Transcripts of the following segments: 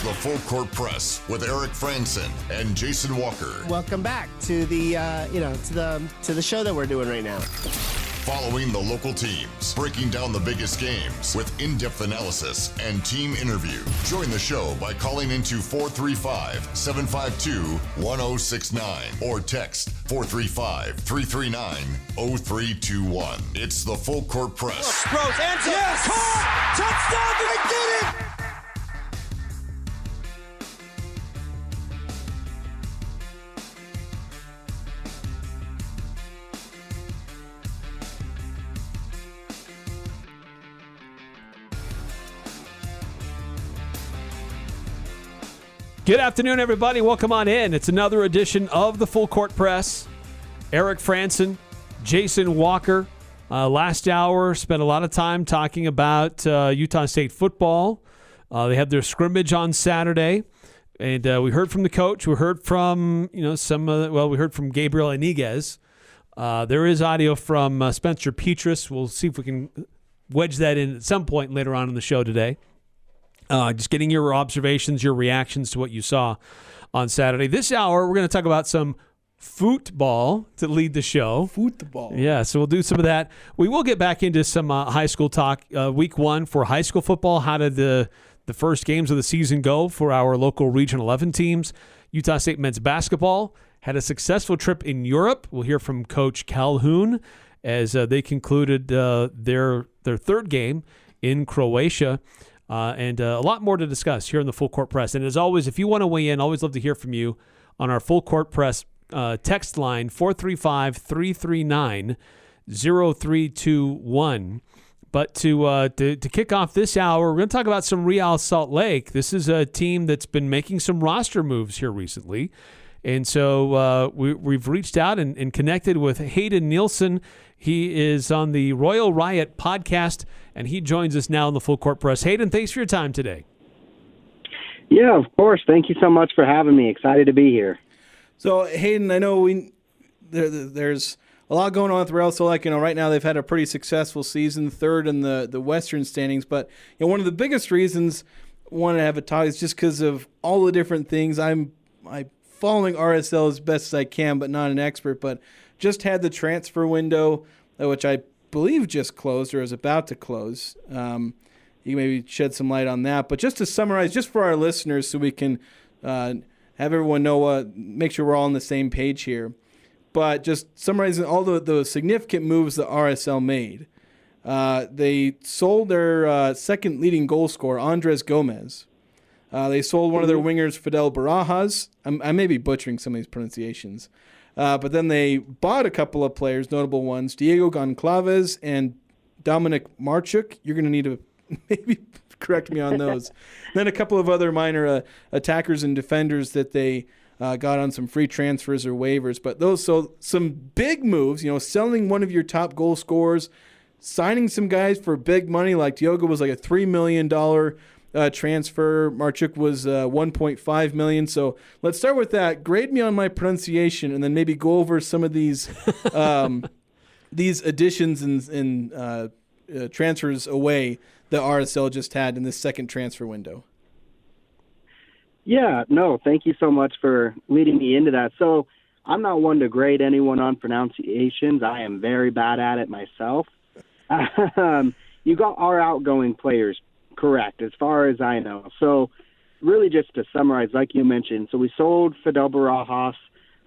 It's the Full Court Press with Eric Frandsen and Jason Walker. Welcome back to the to the show that we're doing right now. Following the local teams, breaking down the biggest games with in-depth analysis and team interview. Join the show by calling into 435-752-1069 or text 435-339-0321. It's the Full Court Press. Rose, answer, yes! Caught! Touchdown! They did it! Good afternoon, everybody. Welcome on in. It's another edition of the Full Court Press. Eric Frandsen, Jason Walker. Last hour, spent a lot of time talking about Utah State football. They had their scrimmage on Saturday, and we heard from the coach. We heard from we heard from Gabriel Iniguez. There is audio from Spencer Petras. We'll see if we can wedge that in at some point later on in the show today. Just getting your observations, your reactions to what you saw on Saturday. This hour, we're going to talk about some football to lead the show. Football. Yeah, so we'll do some of that. We will get back into some high school talk. Week one for high school football. How did the first games of the season go for our local Region 11 teams? Utah State men's basketball had a successful trip in Europe. We'll hear from Coach Calhoun as they concluded their third game in Croatia. And a lot more to discuss here in the Full Court Press. And as always, if you want to weigh in, always love to hear from you on our Full Court Press text line, 435-339-0321. But to kick off this hour, we're going to talk about some Real Salt Lake. This is a team that's been making some roster moves here recently. And so we've reached out and connected with Hayden Nielsen. He is on the Royal Riot Podcast, and he joins us now in the Full Court Press. Hayden, thanks for your time today. Yeah, of course. Thank you so much for having me. Excited to be here. So, Hayden, I know there's a lot going on with Real Salt Lake. Right now they've had a pretty successful season, third in the Western standings. But one of the biggest reasons I wanted to have a talk is just because of all the different things. I'm following RSL as best as I can, but not an expert. But just had the transfer window, which I believe just closed or is about to close. You can maybe shed some light on that. But just to summarize, just for our listeners, so we can have everyone know, make sure we're all on the same page here. But just summarizing all the significant moves that RSL made. They sold their second leading goal scorer, Andres Gomez. They sold one of their wingers, Fidel Barajas. I may be butchering some of these pronunciations. But then they bought a couple of players, notable ones, Diego Goncalves and Dominic Marchuk. You're going to need to maybe correct me on those. Then a couple of other minor attackers and defenders that they got on some free transfers or waivers. But so some big moves, selling one of your top goal scorers, signing some guys for big money, like Diego was like a $3 million transfer. Marchuk was $1.5 million. So let's start with that. Grade me on my pronunciation, and then maybe go over some of these additions and transfers away that RSL just had in this second transfer window. Yeah, no, thank you so much for leading me into that. So I'm not one to grade anyone on pronunciations. I am very bad at it myself. You got our outgoing players correct, as far as I know. So really just to summarize, like you mentioned, so we sold Fidel Barajas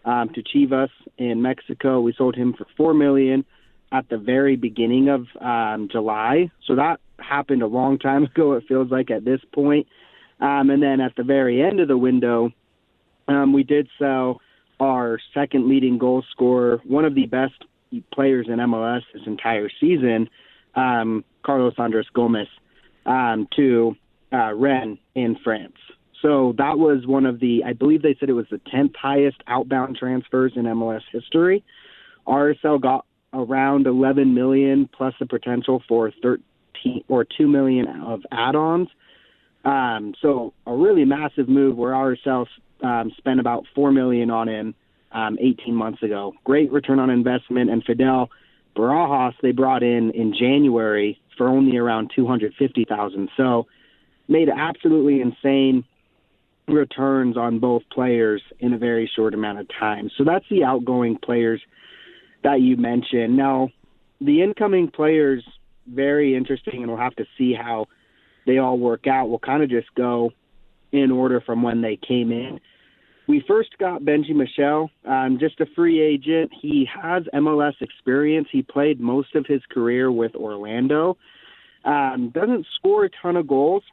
to Chivas in Mexico. We sold him for $4 million at the very beginning of July. So that happened a long time ago, it feels like, at this point. And then at the very end of the window, we did sell our second leading goal scorer, one of the best players in MLS this entire season, Carlos Andres Gomez, to Rennes in France. So that was one of the, I believe they said it was the 10th highest outbound transfers in MLS history. RSL got around $11 million plus the potential for $13 or $2 million of add-ons. So a really massive move where RSL spent about $4 million on him 18 months ago. Great return on investment. And Fidel Barajas they brought in January for only around $250,000. So made absolutely insane returns on both players in a very short amount of time. So that's the outgoing players that you mentioned. Now, the incoming players, very interesting, and we'll have to see how they all work out. We'll kind of just go in order from when they came in. We first got Benji Michel, just a free agent. He has MLS experience. He played most of his career with Orlando. Doesn't score a ton of goals.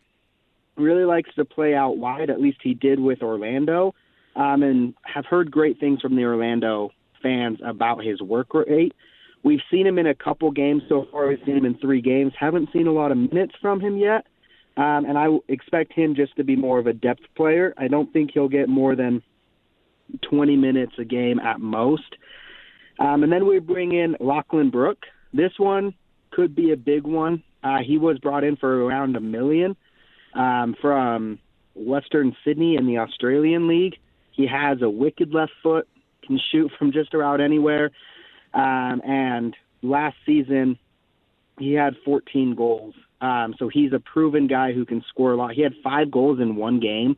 Really likes to play out wide. At least he did with Orlando. And have heard great things from the Orlando fans about his work rate. We've seen him in a couple games so far. We've seen him in 3 games. Haven't seen a lot of minutes from him yet. And I expect him just to be more of a depth player. I don't think he'll get more than 20 minutes a game at most. And then we bring in Lachlan Brook. This one could be a big one. He was brought in for around $1 million from Western Sydney in the Australian League. He has a wicked left foot, can shoot from just about anywhere. And last season, he had 14 goals. So he's a proven guy who can score a lot. He had 5 goals in 1 game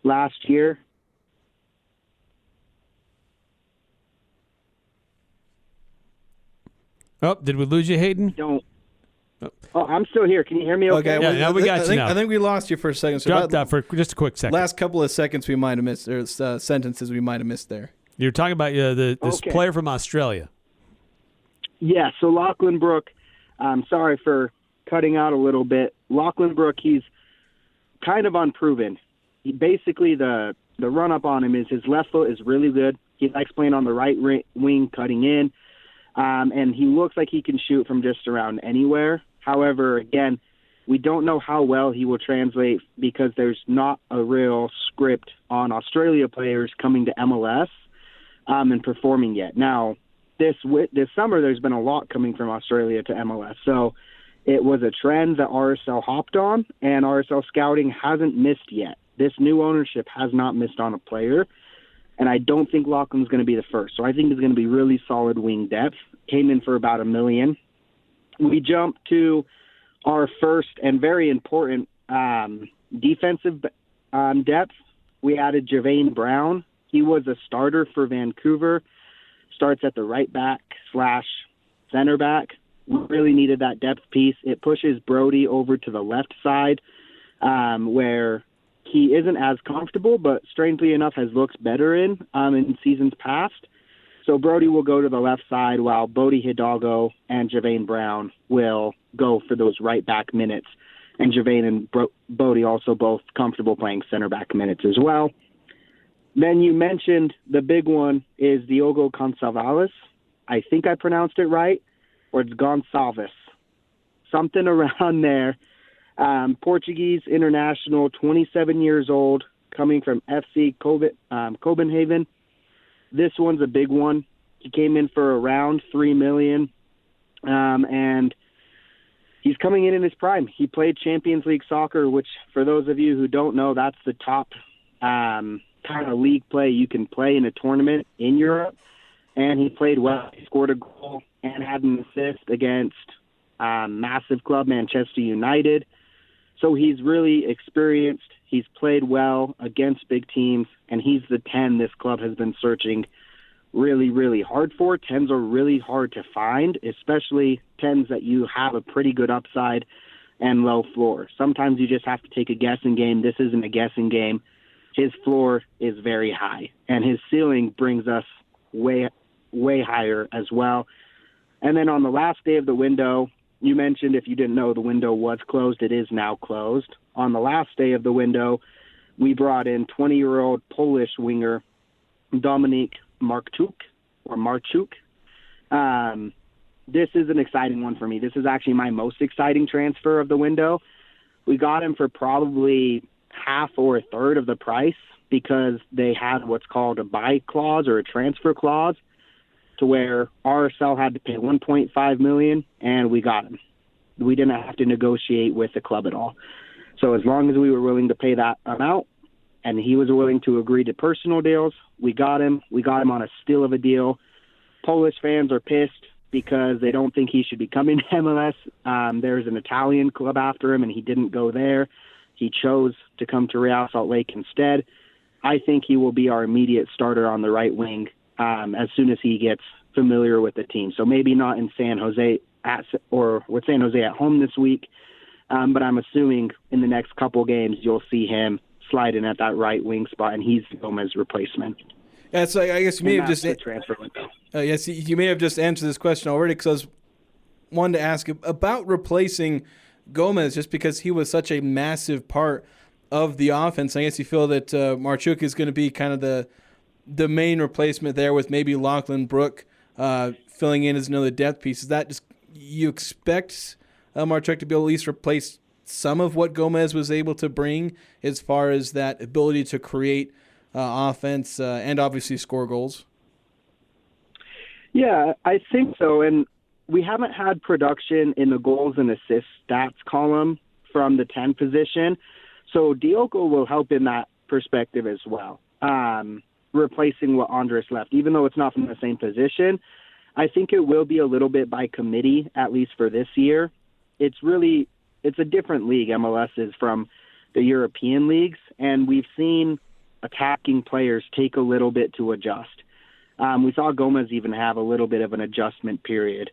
last year. Oh, did we lose you, Hayden? Oh, I'm still here. Can you hear me okay? Yeah, now we got you now. I think we lost you for a second. So dropped out for just a quick second. Last couple of seconds we might have missed, or sentences we might have missed there. You're talking about this player from Australia. Yeah, so Lachlan Brook, sorry for cutting out a little bit. Lachlan Brook, he's kind of unproven. He basically, the run-up on him is his left foot is really good. He likes playing on the right wing, cutting in. And he looks like he can shoot from just around anywhere. However, again, we don't know how well he will translate because there's not a real script on Australia players coming to MLS and performing yet. Now, this summer, there's been a lot coming from Australia to MLS. So it was a trend that RSL hopped on, and RSL scouting hasn't missed yet. This new ownership has not missed on a player. And I don't think Lachlan's going to be the first. So I think it's going to be really solid wing depth. Came in for about $1 million. We jump to our first and very important defensive depth. We added Javane Brown. He was a starter for Vancouver. Starts at the right back / center back. We really needed that depth piece. It pushes Brody over to the left side where he isn't as comfortable, but strangely enough has looked better in seasons past. So Brody will go to the left side while Bodie Hidalgo and Javane Brown will go for those right back minutes. And Javane and Bodie also both comfortable playing center back minutes as well. Then you mentioned the big one is Diogo Gonçalves. I think I pronounced it right, or it's Gonçalves. Something around there. Portuguese international, 27 years old, coming from FC Copenhagen. This one's a big one. He came in for around $3 million, and he's coming in his prime. He played Champions League soccer, which, for those of you who don't know, that's the top kind of league play you can play in a tournament in Europe. And he played well. He scored a goal and had an assist against massive club Manchester United. So he's really experienced. He's played well against big teams, and he's the 10 this club has been searching really, really hard for. 10s are really hard to find, especially 10s that you have a pretty good upside and low floor. Sometimes you just have to take a guessing game. This isn't a guessing game. His floor is very high, and his ceiling brings us way, way higher as well. And then on the last day of the window, you mentioned, if you didn't know, the window was closed. It is now closed. On the last day of the window, we brought in 20-year-old Polish winger Dominik Marchuk. This is an exciting one for me. This is actually my most exciting transfer of the window. We got him for probably half or a third of the price because they had what's called a buy clause or a transfer clause, to where RSL had to pay $1.5 million, and we got him. We didn't have to negotiate with the club at all. So as long as we were willing to pay that amount, and he was willing to agree to personal deals, we got him. We got him on a steal of a deal. Polish fans are pissed because they don't think he should be coming to MLS. There's an Italian club after him, and he didn't go there. He chose to come to Real Salt Lake instead. I think he will be our immediate starter on the right wing as soon as he gets familiar with the team. So maybe not in San Jose with San Jose at home this week, but I'm assuming in the next couple games you'll see him slide in at that right wing spot, and he's Gomez's replacement. Yeah, so I guess you may have just transfer window. Yes, you may have just answered this question already, because I was wanted to ask about replacing Gomez, just because he was such a massive part of the offense. I guess you feel that Marchuk is going to be kind of the main replacement there, with maybe Lachlan Brook filling in as another depth piece. Is that just you expect Marchuk to be able to at least replace some of what Gomez was able to bring as far as that ability to create offense and obviously score goals? Yeah, I think so. And we haven't had production in the goals and assists stats column from the 10 position. So Diogo will help in that perspective as well, replacing what Andres left. Even though it's not from the same position, I think it will be a little bit by committee, at least for this year. It's a different league, MLS is, from the European leagues, and we've seen attacking players take a little bit to adjust. We saw Gomez even have a little bit of an adjustment period.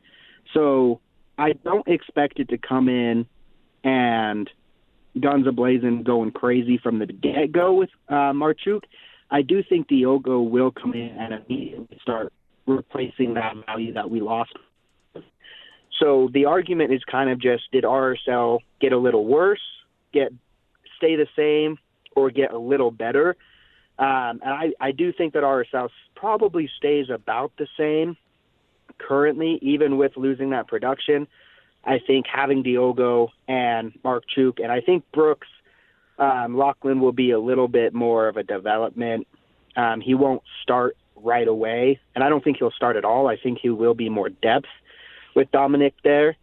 So I don't expect it to come in and guns a-blazing, going crazy from the get-go with Marchuk. I do think Diogo will come in and immediately start replacing that value that we lost. So the argument is kind of just, did RSL get a little worse, stay the same, or get a little better? And I do think that RSL probably stays about the same currently, even with losing that production. I think having Diogo and Marchuk, and I think Brooks, Lachlan will be a little bit more of a development. He won't start right away, and I don't think he'll start at all. I think he will be more depth with Dominic there.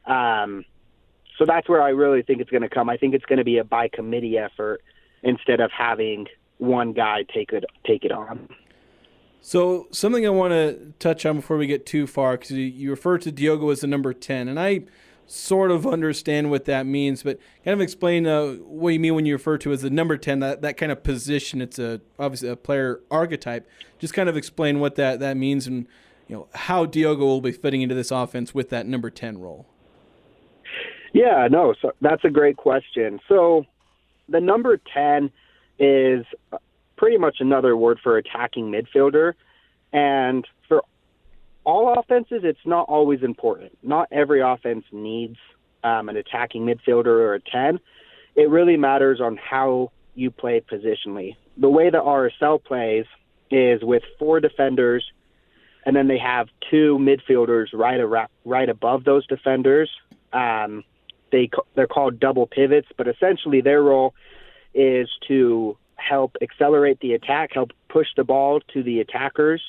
So that's where I really think it's going to come. I think it's going to be a by committee effort instead of having one guy take it on. So something I want to touch on before we get too far, because you refer to Diogo as the number 10, and I sort of understand what that means, but kind of explain what you mean when you refer to as the number 10, that kind of position. It's obviously a player archetype. Just kind of explain what that means, and how Diogo will be fitting into this offense with that number 10 role. Yeah, no, so that's a great question. So the number 10 is pretty much another word for attacking midfielder. And for all offenses, it's not always important. Not every offense needs an attacking midfielder or a 10. It really matters on how you play positionally. The way the RSL plays is with 4 defenders, and then they have 2 midfielders right above those defenders. They're called double pivots, but essentially their role is to help accelerate the attack, help push the ball to the attackers,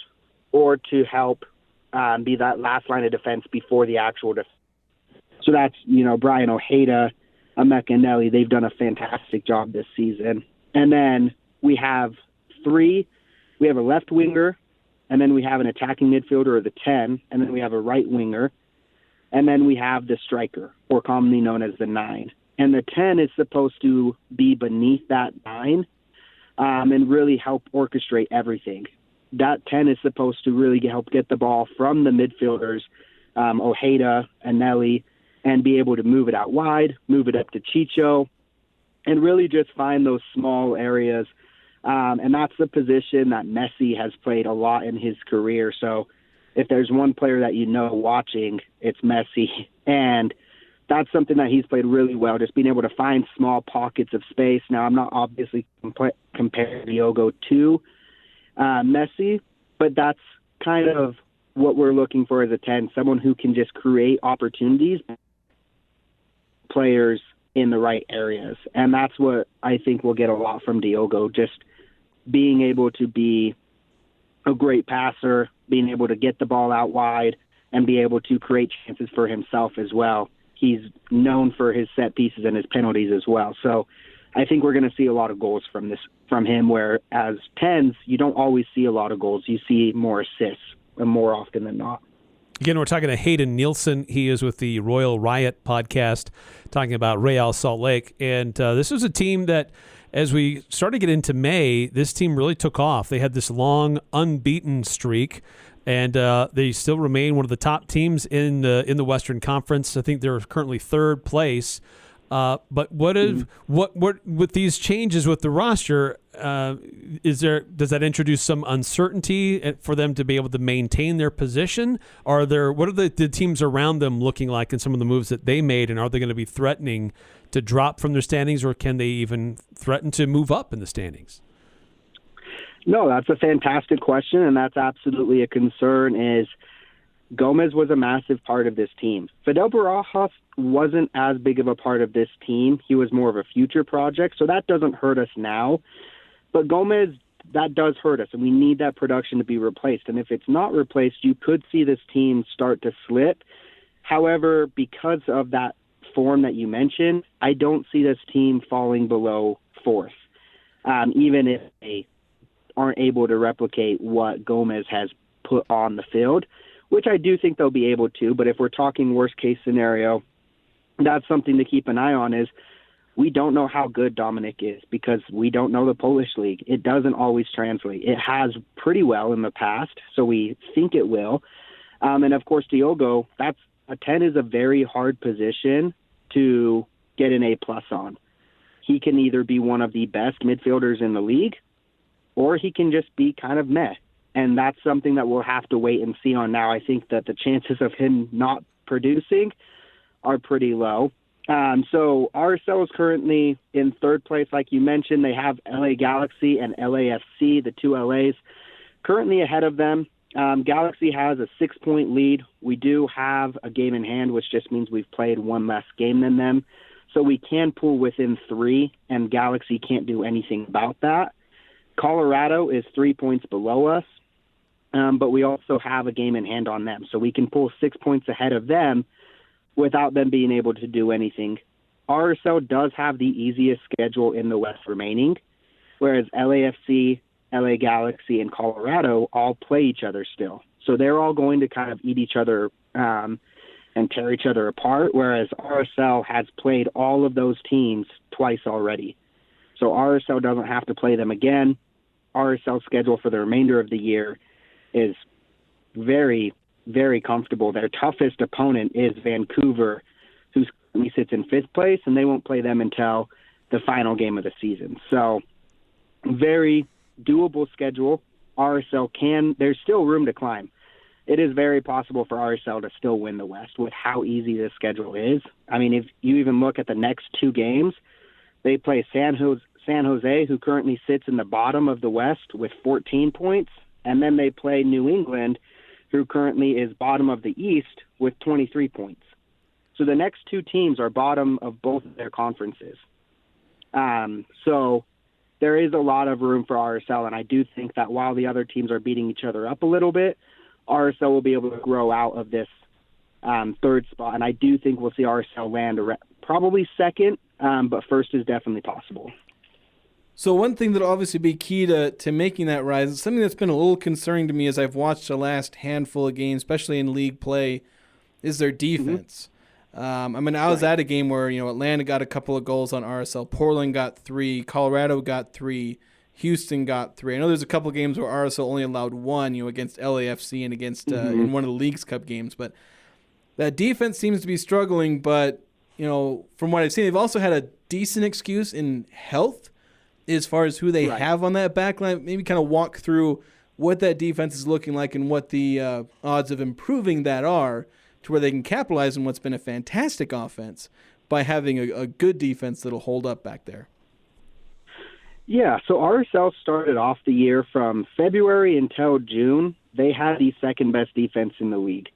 or to help be that last line of defense before the actual defense. So that's, Brian Ojeda, Emeka Nelly, they've done a fantastic job this season. And then we have 3. We have a left winger, and then we have an attacking midfielder, or the 10, and then we have a right winger, and then we have the striker, or commonly known as the 9. And the 10 is supposed to be beneath that 9 and really help orchestrate everything. That 10 is supposed to really help get the ball from the midfielders, Ojeda and Nelly, and be able to move it out wide, move it up to Chicho, and really just find those small areas. And that's the position that Messi has played a lot in his career. So if there's one player that watching, it's Messi. And that's something that he's played really well, just being able to find small pockets of space. Now, I'm not obviously comparing Diogo to Messi, but that's kind of what we're looking for as a 10, someone who can just create opportunities, players in the right areas. And that's what I think we'll get a lot from Diogo, just being able to be a great passer, being able to get the ball out wide, and be able to create chances for himself as well. He's known for his set pieces and his penalties as well. So I think we're going to see a lot of goals from him, where as 10s, you don't always see a lot of goals. You see more assists more often than not. Again, we're talking to Hayden Nielsen. He is with the Royal Riot Podcast, talking about Real Salt Lake. And this was a team that, as we started to get into May, this team really took off. They had this long unbeaten streak, and they still remain one of the top teams in the Western Conference. I think they're currently third place. But what with these changes with the roster, does that introduce some uncertainty for them to be able to maintain their position? What are the teams around them looking like in some of the moves that they made, and are they going to be threatening to drop from their standings, or can they even threaten to move up in the standings? No, that's a fantastic question, and that's absolutely a concern. Is Gomez was a massive part of this team. Fidel Barajas wasn't as big of a part of this team. He was more of a future project, so that doesn't hurt us now. But Gomez, that does hurt us, and we need that production to be replaced. And if it's not replaced, you could see this team start to slip. However, because of that form that you mentioned, I don't see this team falling below fourth, even if they aren't able to replicate what Gomez has put on the field, which I do think they'll be able to. But if we're talking worst-case scenario, that's something to keep an eye on. Is we don't know how good Dominic is because we don't know the Polish league. It doesn't always translate. It has pretty well in the past, so we think it will. And, of course, Diogo, a 10 is a very hard position to get an A-plus on. He can either be one of the best midfielders in the league, or he can just be kind of meh. And that's something that we'll have to wait and see on now. I think that the chances of him not producing are pretty low. So RSL is currently in third place, like you mentioned. They have LA Galaxy and LAFC, the two LAs, currently ahead of them. Galaxy has a 6-point lead. We do have a game in hand, which just means we've played one less game than them. So we can pull within 3, and Galaxy can't do anything about that. Colorado is 3 points below us, but we also have a game in hand on them. So we can pull 6 points ahead of them without them being able to do anything. RSL does have the easiest schedule in the West remaining, whereas LAFC, LA Galaxy, and Colorado all play each other still. So they're all going to kind of eat each other and tear each other apart, whereas RSL has played all of those teams twice already. So RSL doesn't have to play them again. RSL's schedule for the remainder of the year is very, very comfortable. Their toughest opponent is Vancouver, who currently sits in 5th place, and they won't play them until the final game of the season. So very doable schedule. There's still room to climb. It is very possible for RSL to still win the West with how easy this schedule is. I mean, if you even look at the next 2 games, they play San Jose, who currently sits in the bottom of the West with 14 points, and then they play New England, who currently is bottom of the East with 23 points. So the next 2 teams are bottom of both of their conferences. So there is a lot of room for RSL, and I do think that while the other teams are beating each other up a little bit, RSL will be able to grow out of this 3rd spot, and I do think we'll see RSL land probably 2nd, but 1st is definitely possible. So one thing that will obviously be key to making that rise, something that's been a little concerning to me as I've watched the last handful of games, especially in league play, is their defense. Mm-hmm. I was at a game where Atlanta got a couple of goals on RSL, Portland got 3, Colorado got 3, Houston got 3. I know there's a couple of games where RSL only allowed 1, against LAFC and against in one of the Leagues Cup games, but that defense seems to be struggling. But from what I've seen, they've also had a decent excuse in health as far as who they have on that back line. Maybe kind of walk through what that defense is looking like and what the odds of improving that are to where they can capitalize on what's been a fantastic offense by having a good defense that'll hold up back there. Yeah, so RSL started off the year from February until June. They had the 2nd-best defense in the league.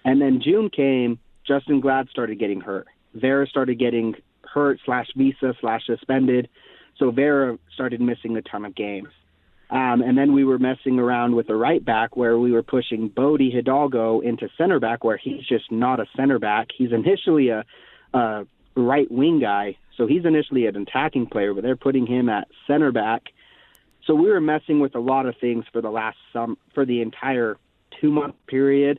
And then June came, Justin Glad started getting hurt. Vera started getting hurt /visa/suspended. So Vera started missing a ton of games. And then we were messing around with the right back where we were pushing Bodie Hidalgo into center back where he's just not a center back. He's initially a right wing guy. So he's initially an attacking player, but they're putting him at center back. So we were messing with a lot of things for the entire 2-month period.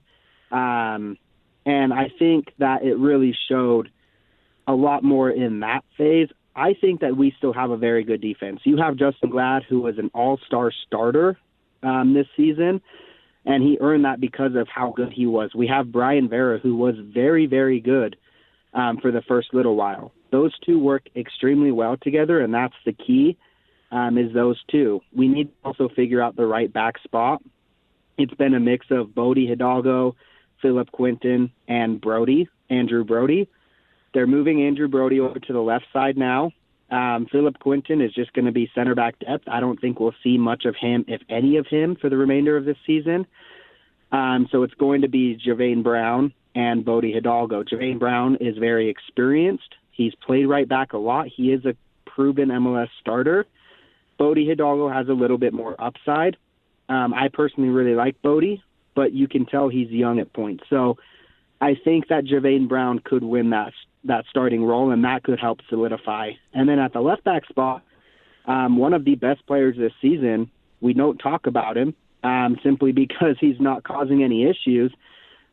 And I think that it really showed a lot more in that phase. I think that we still have a very good defense. You have Justin Glad, who was an all-star starter this season, and he earned that because of how good he was. We have Brian Vera, who was very, very good for the first little while. Those two work extremely well together, and that's the key, is those two. We need to also figure out the right back spot. It's been a mix of Bodie Hidalgo, Philip Quinton, and Andrew Brody. They're moving Andrew Brody over to the left side now. Philip Quinton is just going to be center back depth. I don't think we'll see much of him, if any of him, for the remainder of this season. So it's going to be Javane Brown and Bodie Hidalgo. Javane Brown is very experienced. He's played right back a lot. He is a proven MLS starter. Bodie Hidalgo has a little bit more upside. I personally really like Bodie, but you can tell he's young at points. So I think that Javane Brown could win that starting role, and that could help solidify. And then at the left back spot, one of the best players this season, we don't talk about him simply because he's not causing any issues, is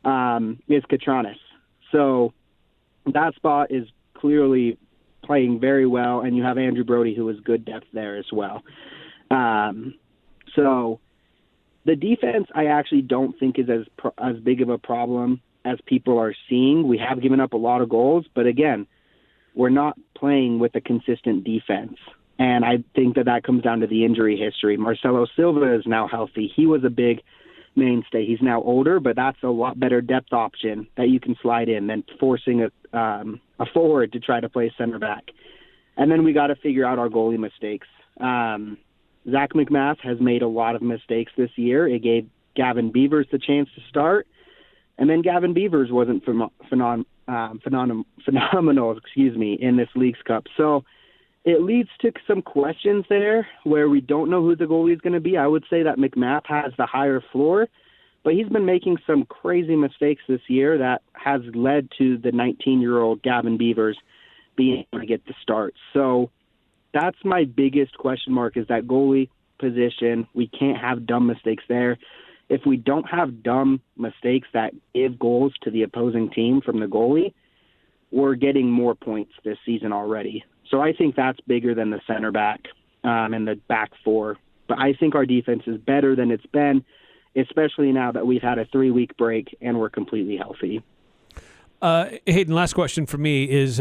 Catranes. So that spot is clearly playing very well, and you have Andrew Brody, who is good depth there as well. So the defense, I actually don't think is as big of a problem as people are seeing. We have given up a lot of goals, but again, we're not playing with a consistent defense. And I think that comes down to the injury history. Marcelo Silva is now healthy. He was a big mainstay. He's now older, but that's a lot better depth option that you can slide in than forcing a forward to try to play center back. And then we got to figure out our goalie mistakes. Zach McMath has made a lot of mistakes this year. It gave Gavin Beavers the chance to start, and then Gavin Beavers wasn't phenomenal, in this Leagues Cup. So it leads to some questions there where we don't know who the goalie is going to be. I would say that McMath has the higher floor, but he's been making some crazy mistakes this year that has led to the 19-year-old Gavin Beavers being able to get the start. So that's my biggest question mark, is that goalie position. We can't have dumb mistakes there. If we don't have dumb mistakes that give goals to the opposing team from the goalie, we're getting more points this season already. So I think that's bigger than the center back and the back four. But I think our defense is better than it's been, especially now that we've had a 3-week break and we're completely healthy. Hayden, last question for me is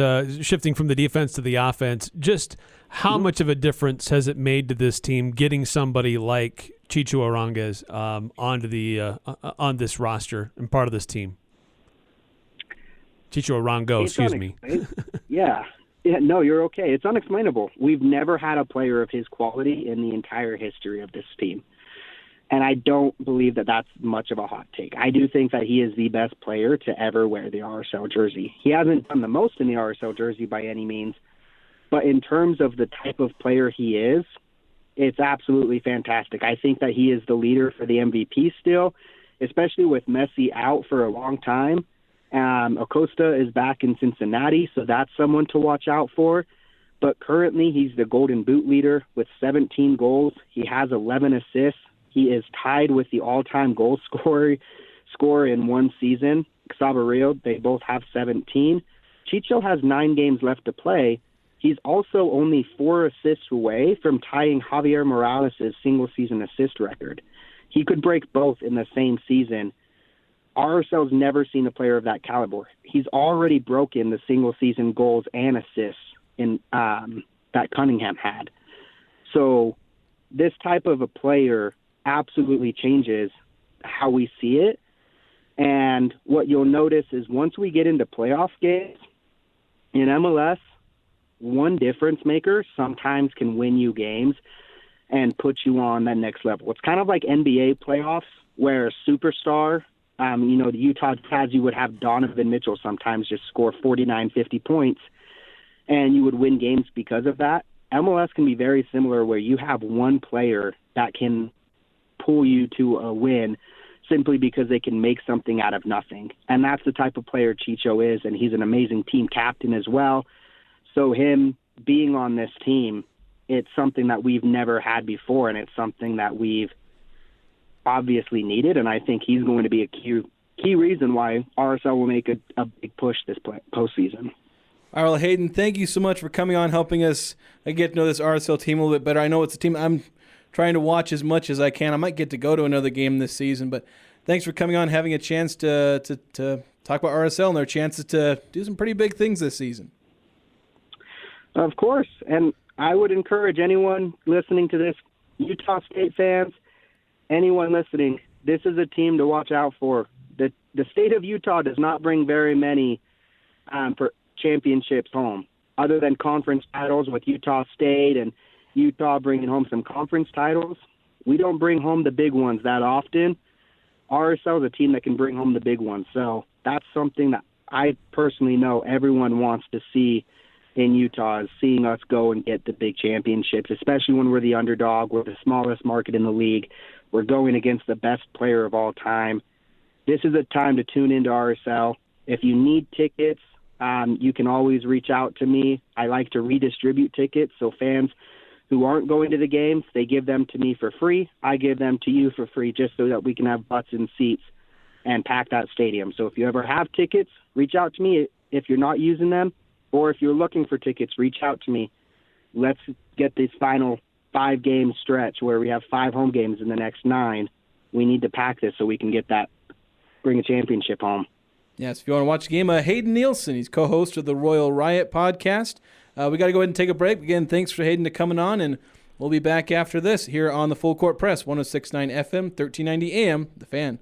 shifting from the defense to the offense. Just how much of a difference has it made to this team getting somebody like Chicho Aranguez on this roster and part of this team? Chicho Arango, excuse me. Yeah, no, you're okay. It's unexplainable. We've never had a player of his quality in the entire history of this team. And I don't believe that that's much of a hot take. I do think that he is the best player to ever wear the RSL jersey. He hasn't done the most in the RSL jersey by any means, but in terms of the type of player he is, it's absolutely fantastic. I think that he is the leader for the MVP still, especially with Messi out for a long time. Acosta is back in Cincinnati, so that's someone to watch out for. But currently he's the Golden Boot leader with 17 goals. He has 11 assists. He is tied with the all-time goal scorer in one season, Sabarillo. They both have 17. Chicho has 9 games left to play. He's also only 4 assists away from tying Javier Morales' single-season assist record. He could break both in the same season. RSL's never seen a player of that caliber. He's already broken the single-season goals and assists in that Cunningham had. So this type of a player absolutely changes how we see it. And what you'll notice is once we get into playoff games in MLS, one difference maker sometimes can win you games and put you on that next level. It's kind of like NBA playoffs where a superstar, the Utah Jazz, you would have Donovan Mitchell sometimes just score 49, 50 points, and you would win games because of that. MLS can be very similar where you have one player that can pull you to a win simply because they can make something out of nothing. And that's the type of player Chicho is, and he's an amazing team captain as well. So him being on this team, it's something that we've never had before, and it's something that we've obviously needed, and I think he's going to be a key reason why RSL will make a big push this postseason. All right, well, Hayden, thank you so much for coming on, helping us get to know this RSL team a little bit better. I know it's a team I'm trying to watch as much as I can. I might get to go to another game this season, but thanks for coming on, having a chance to talk about RSL and their chances to do some pretty big things this season. Of course, and I would encourage anyone listening to this, Utah State fans, anyone listening, this is a team to watch out for. The state of Utah does not bring very many championships home, other than conference titles with Utah State and Utah bringing home some conference titles. We don't bring home the big ones that often. RSL is a team that can bring home the big ones. So that's something that I personally know everyone wants to see in Utah, is seeing us go and get the big championships, especially when we're the underdog. We're the smallest market in the league. We're going against the best player of all time. This is a time to tune into RSL. If you need tickets, you can always reach out to me. I like to redistribute tickets, so fans who aren't going to the games, they give them to me for free. I give them to you for free, just so that we can have butts in seats and pack that stadium. So if you ever have tickets, reach out to me if you're not using them, or if you're looking for tickets, reach out to me. Let's get this final 5-game stretch where we have 5 home games in the next 9. We need to pack this so we can bring a championship home. Yes, if you want to watch the game, Hayden Nielsen, he's co-host of the Royal Riot Podcast. We got to go ahead and take a break. Again, thanks for Hayden coming on, and we'll be back after this here on the Full Court Press, 106.9 FM, 1390 AM, The Fan.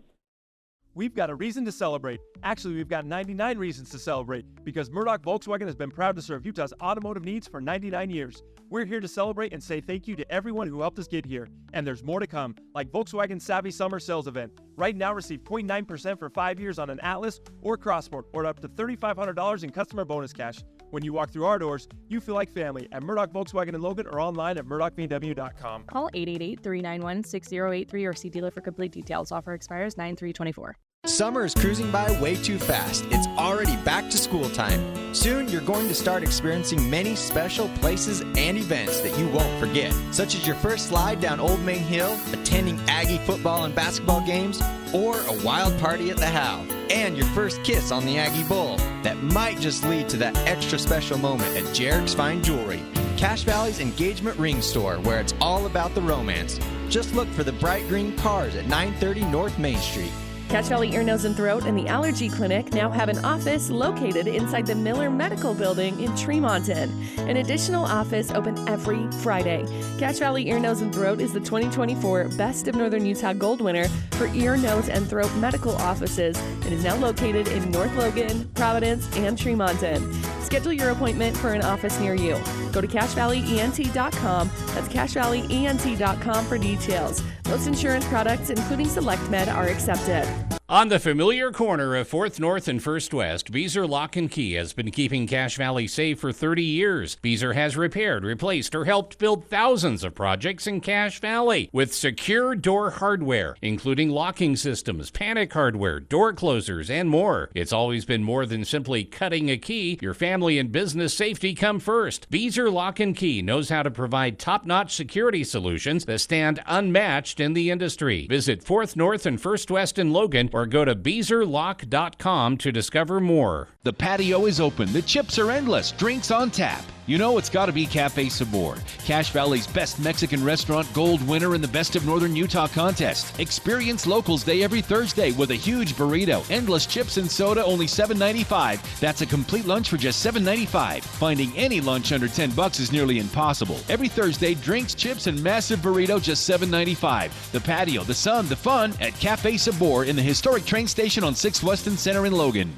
We've got a reason to celebrate. Actually, we've got 99 reasons to celebrate, because Murdoch Volkswagen has been proud to serve Utah's automotive needs for 99 years. We're here to celebrate and say thank you to everyone who helped us get here. And there's more to come, like Volkswagen's Savvy Summer Sales Event. Right now, receive 0.9% for 5 years on an Atlas or Crossport, or up to $3,500 in customer bonus cash. When you walk through our doors, you feel like family at Murdoch Volkswagen in Logan, or online at murdochvw.com. Call 888-391-6083 or see dealer for complete details. Offer expires 9/3/24. Summer is cruising by way too fast. It's already back to school time. Soon, you're going to start experiencing many special places and events that you won't forget, such as your first slide down Old Main Hill, attending Aggie football and basketball games, or a wild party at the How, and your first kiss on the Aggie Bowl. That might just lead to that extra special moment at Jarek's Fine Jewelry, Cache Valley's engagement ring store, where it's all about the romance. Just look for the bright green cars at 930 North Main Street. Cache Valley Ear, Nose, and Throat and the Allergy Clinic now have an office located inside the Miller Medical Building in Tremonton. An additional office open every Friday. Cache Valley Ear, Nose, and Throat is the 2024 Best of Northern Utah Gold winner for ear, nose, and throat medical offices and is now located in North Logan, Providence, and Tremonton. Schedule your appointment for an office near you. Go to CacheValleyENT.com. That's CacheValleyENT.com for details. Most insurance products, including Select Med, are accepted. On the familiar corner of 4th North and 1st West, Beezer Lock and Key has been keeping Cache Valley safe for 30 years. Beezer has repaired, replaced, or helped build thousands of projects in Cache Valley with secure door hardware, including locking systems, panic hardware, door closers, and more. It's always been more than simply cutting a key. Your family and business safety come first. Beezer Lock and Key knows how to provide top-notch security solutions that stand unmatched in the industry. Visit 4th North and 1st West in Logan, or go to beezerlock.com to discover more. The patio is open. The chips are endless. Drinks on tap. You know it's got to be Cafe Sabor, Cache Valley's best Mexican restaurant, gold winner in the Best of Northern Utah contest. Experience Locals Day every Thursday with a huge burrito, endless chips and soda, only $7.95. That's a complete lunch for just $7.95. Finding any lunch under $10 is nearly impossible. Every Thursday, drinks, chips, and massive burrito, just $7.95. The patio, the sun, the fun at Cafe Sabor in the historic train station on 6th Weston Center in Logan.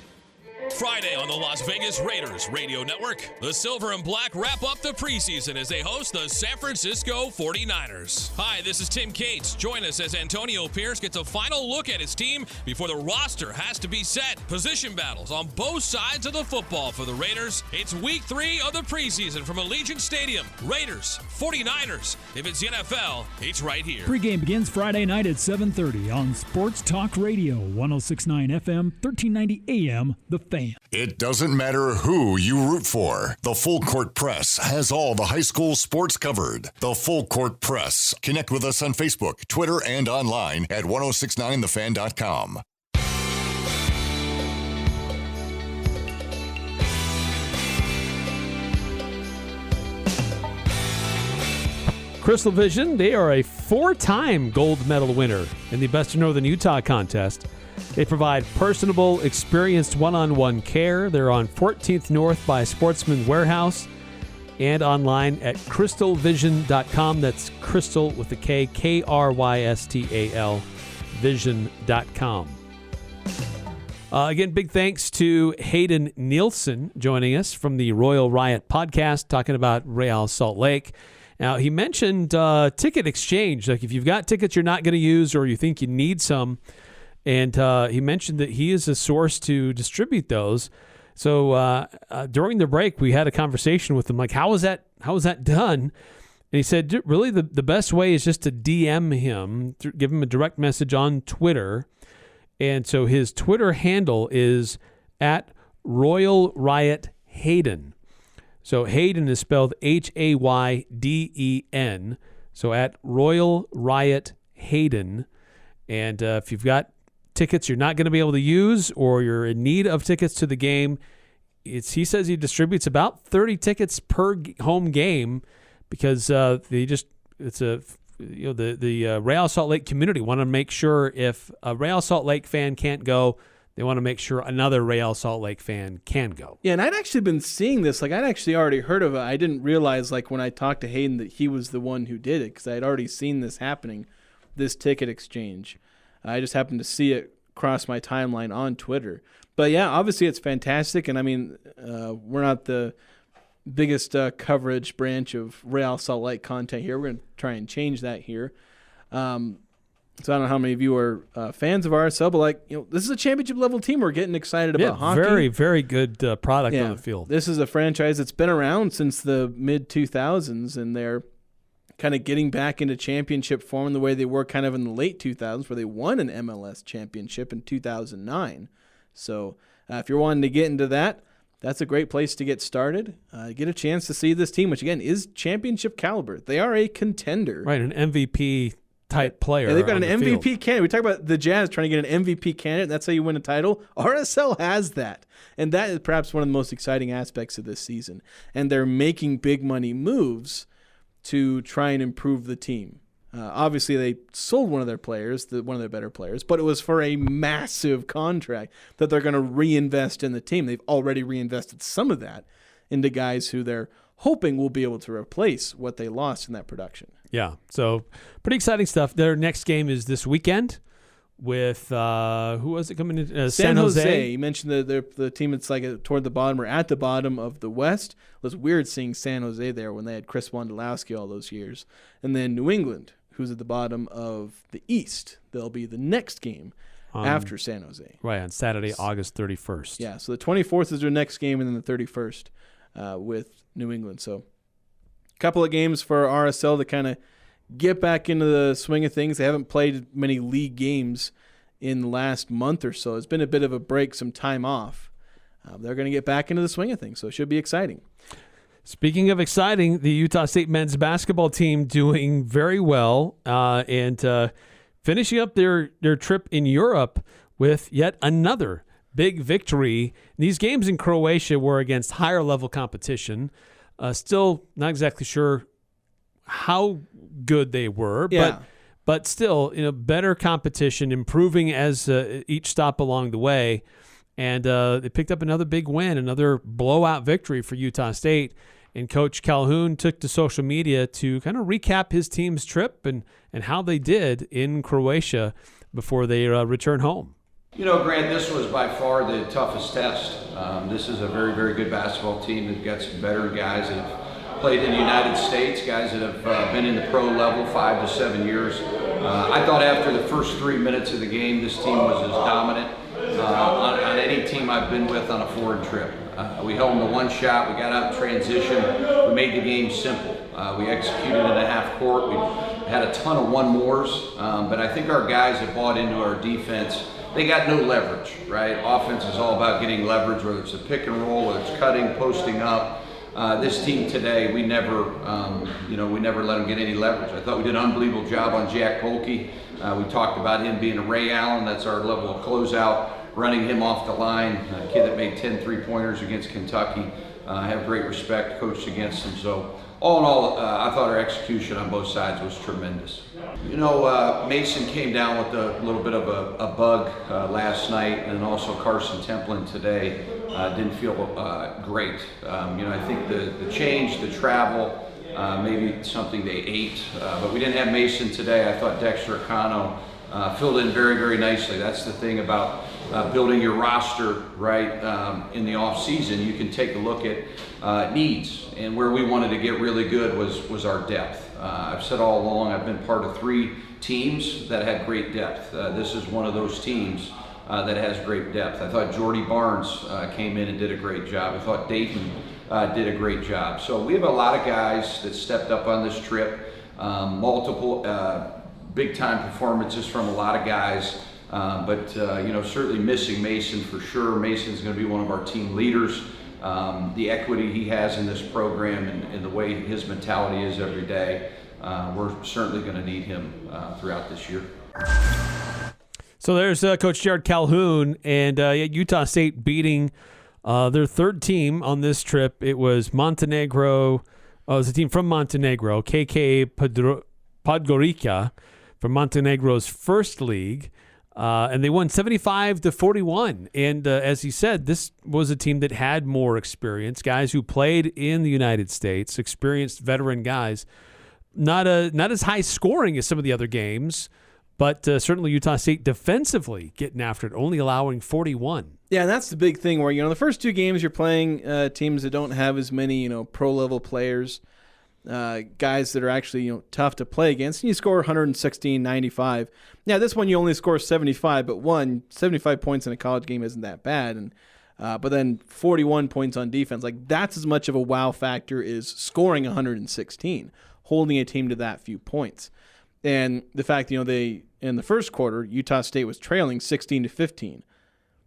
Friday on the Las Vegas Raiders Radio Network, the Silver and Black wrap up the preseason as they host the San Francisco 49ers. Hi, this is Tim Cates. Join us as Antonio Pierce gets a final look at his team before the roster has to be set. Position battles on both sides of the football for the Raiders. It's week 3 of the preseason from Allegiant Stadium. Raiders, 49ers. If it's the NFL, it's right here. Pre-game begins Friday night at 7:30 on Sports Talk Radio, 106.9 FM, 1390 AM, The Fan. It doesn't matter who you root for. The Full Court Press has all the high school sports covered. The Full Court Press. Connect with us on Facebook, Twitter, and online at 1069thefan.com. Crystal Vision, they are a 4-time gold medal winner in the Best of Northern Utah contest. They provide personable, experienced one-on-one care. They're on 14th North by Sportsman Warehouse and online at crystalvision.com. That's Crystal with a K, Krystal, vision.com. Again, big thanks to Hayden Nielsen joining us from the Royal Riot Podcast, talking about Real Salt Lake. Now, he mentioned ticket exchange. Like if you've got tickets you're not going to use or you think you need some, and he mentioned that he is a source to distribute those. So during the break, we had a conversation with him, like, how was that done? And he said, really, the best way is just to DM him, give him a direct message on Twitter. And so his Twitter handle is at Royal Riot Hayden. So Hayden is spelled Hayden. So at Royal Riot Hayden. And if you've got tickets you're not going to be able to use or you're in need of tickets to the game, he says he distributes about 30 tickets per home game because the Real Salt Lake community want to make sure if a Real Salt Lake fan can't go, they want to make sure another Real Salt Lake fan can go. Yeah, and I'd actually been seeing this. Like, I'd actually already heard of it. I didn't realize, like, when I talked to Hayden that he was the one who did it because I had already seen this happening, this ticket exchange. I just happened to see it cross my timeline on Twitter. But, yeah, obviously it's fantastic. And, I mean, we're not the biggest coverage branch of Real Salt Lake content here. We're going to try and change that here. So I don't know how many of you are fans of RSL, but this is a championship level team. We're getting excited about hockey. Very, very good product on the field. This is a franchise that's been around since the mid 2000s, and they're kind of getting back into championship form the way they were kind of in the late 2000s, where they won an MLS championship in 2009. So if you're wanting to get into that, that's a great place to get started. Get a chance to see this team, which, again, is championship caliber. They are a contender. Right, an MVP type player. Yeah, they've got an MVP field. candidate. We talk about the Jazz trying to get an MVP candidate. That's how you win a title. RSL has that. And that is perhaps one of the most exciting aspects of this season. And they're making big money moves to try and improve the team. Obviously, they sold one of their players, one of their better players, but it was for a massive contract that they're going to reinvest in the team. They've already reinvested some of that into guys who they're hoping will be able to replace what they lost in that production. Yeah, so pretty exciting stuff. Their next game is this weekend with, who was it coming in? San Jose. You mentioned the team that's like toward the bottom or at the bottom of the West. It was weird seeing San Jose there when they had Chris Wondolowski all those years. And then New England, who's at the bottom of the East. They'll be the next game after San Jose. Right, on Saturday, August 31st. Yeah, so the 24th is their next game, and then the 31st with New England. So a couple of games for RSL to kind of get back into the swing of things. They haven't played many league games in the last month or so. It's been a bit of a break, some time off. They're going to get back into the swing of things, so it should be exciting. Speaking of exciting, the Utah State men's basketball team doing very well and finishing up their trip in Europe with yet another big victory. These games in Croatia were against higher level competition. Still not exactly sure how good they were, but still, better competition, improving as each stop along the way. And they picked up another big win, another blowout victory for Utah State. And Coach Calhoun took to social media to kind of recap his team's trip and how they did in Croatia before they return home. Grant, this was by far the toughest test. This is a very, very good basketball team. They've got some veteran guys that have played in the United States, guys that have been in the pro level 5 to 7 years. I thought after the first 3 minutes of the game, this team was as dominant on any team I've been with on a foreign trip. We held them to one shot. We got out in transition. We made the game simple. We executed in a half court. We had a ton of one-mores, but I think our guys have bought into our defense. They got no leverage, right? Offense is all about getting leverage, whether it's a pick and roll, whether it's cutting, posting up. This team today, we never let them get any leverage. I thought we did an unbelievable job on Jack Polke. We talked about him being a Ray Allen. That's our level of closeout, running him off the line. A kid that made 10 three-pointers against Kentucky. I have great respect, coached against him. So all in all, I thought our execution on both sides was tremendous. Mason came down with a little bit of a bug last night, and also Carson Templin today didn't feel great. I think the change, the travel, maybe something they ate, but we didn't have Mason today. I thought Dexter Acano filled in very, very nicely. That's the thing about building your roster, right, in the off season. You can take a look at needs, and where we wanted to get really good was our depth. I've said all along, I've been part of 3 teams that had great depth. This is one of those teams that has great depth. I thought Jordy Barnes came in and did a great job. I thought Dayton did a great job. So we have a lot of guys that stepped up on this trip, multiple big-time performances from a lot of guys, but certainly missing Mason for sure. Mason's going to be one of our team leaders. The equity he has in this program and the way his mentality is every day, we're certainly going to need him throughout this year. So there's Coach Jared Calhoun, and Utah State beating their third team on this trip. It was Montenegro. It was a team from Montenegro, KK Podgorica, from Montenegro's first league. And they won 75-41. And as he said, this was a team that had more experience, guys who played in the United States, experienced veteran guys. Not as high scoring as some of the other games, but certainly Utah State defensively getting after it, only allowing 41. Yeah, and that's the big thing where, the first 2 games you're playing teams that don't have as many, pro-level players, guys that are actually, tough to play against. And you score 116-95. Yeah, this one you only score 75, but 75 points in a college game isn't that bad. And but then 41 points on defense, that's as much of a wow factor as scoring 116, holding a team to that few points. And the fact, they in the first quarter, Utah State was trailing 16-15.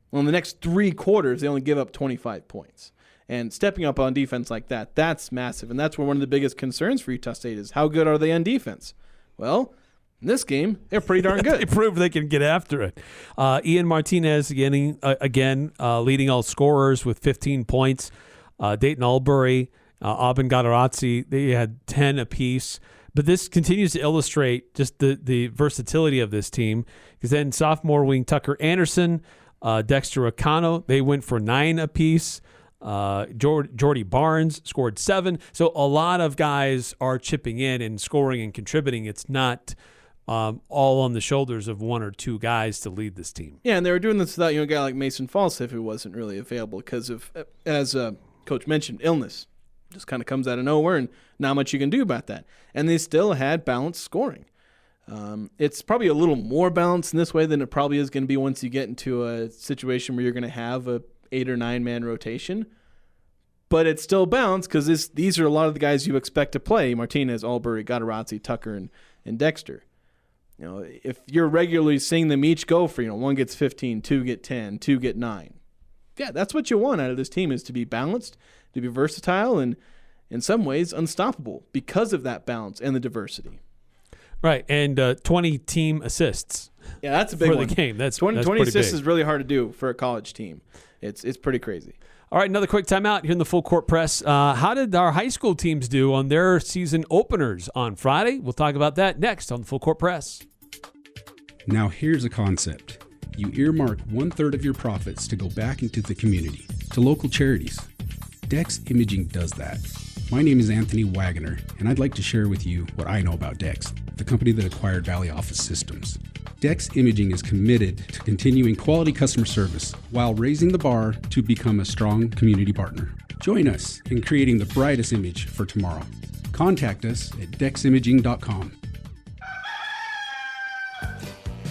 Well, in the next 3 quarters, they only give up 25 points. And stepping up on defense like that, that's massive. And that's where one of the biggest concerns for Utah State is how good are they on defense? Well, in this game, they're pretty darn good. They proved they can get after it. Ian Martinez again leading all scorers with 15 points. Dayton Albury, Aben Gadarazzi, they had 10 apiece. But this continues to illustrate just the versatility of this team, because then sophomore wing Tucker Anderson, Dexter Acano, they went for 9 apiece. Jordy Barnes scored 7. So a lot of guys are chipping in and scoring and contributing. It's not all on the shoulders of 1 or 2 guys to lead this team. Yeah, and they were doing this without a guy like Mason Falsif, who wasn't really available because of, as Coach mentioned, illness. Just kind of comes out of nowhere, and not much you can do about that. And they still had balanced scoring. It's probably a little more balanced in this way than it probably is going to be once you get into a situation where you're going to have a 8 or 9 man rotation. But it's still balanced because these are a lot of the guys you expect to play: Martinez, Albury, Gadarazzi, Tucker, and Dexter. If you're regularly seeing them each go for, 1 gets 15, 2 get 10, 2 get 9. Yeah, that's what you want out of this team, is to be balanced, to be versatile, and in some ways unstoppable because of that balance and the diversity. Right, and 20 team assists. Yeah, that's a big one for the game. That's 20 assists big. Is really hard to do for a college team. It's pretty crazy. All right, another quick timeout here in the Full Court Press. How did our high school teams do on their season openers on Friday? We'll talk about that next on the Full Court Press. Now here's a concept. You earmark 1/3 of your profits to go back into the community, to local charities. Dex Imaging does that. My name is Anthony Wagoner, and I'd like to share with you what I know about Dex, the company that acquired Valley Office Systems. Dex Imaging is committed to continuing quality customer service while raising the bar to become a strong community partner. Join us in creating the brightest image for tomorrow. Contact us at deximaging.com.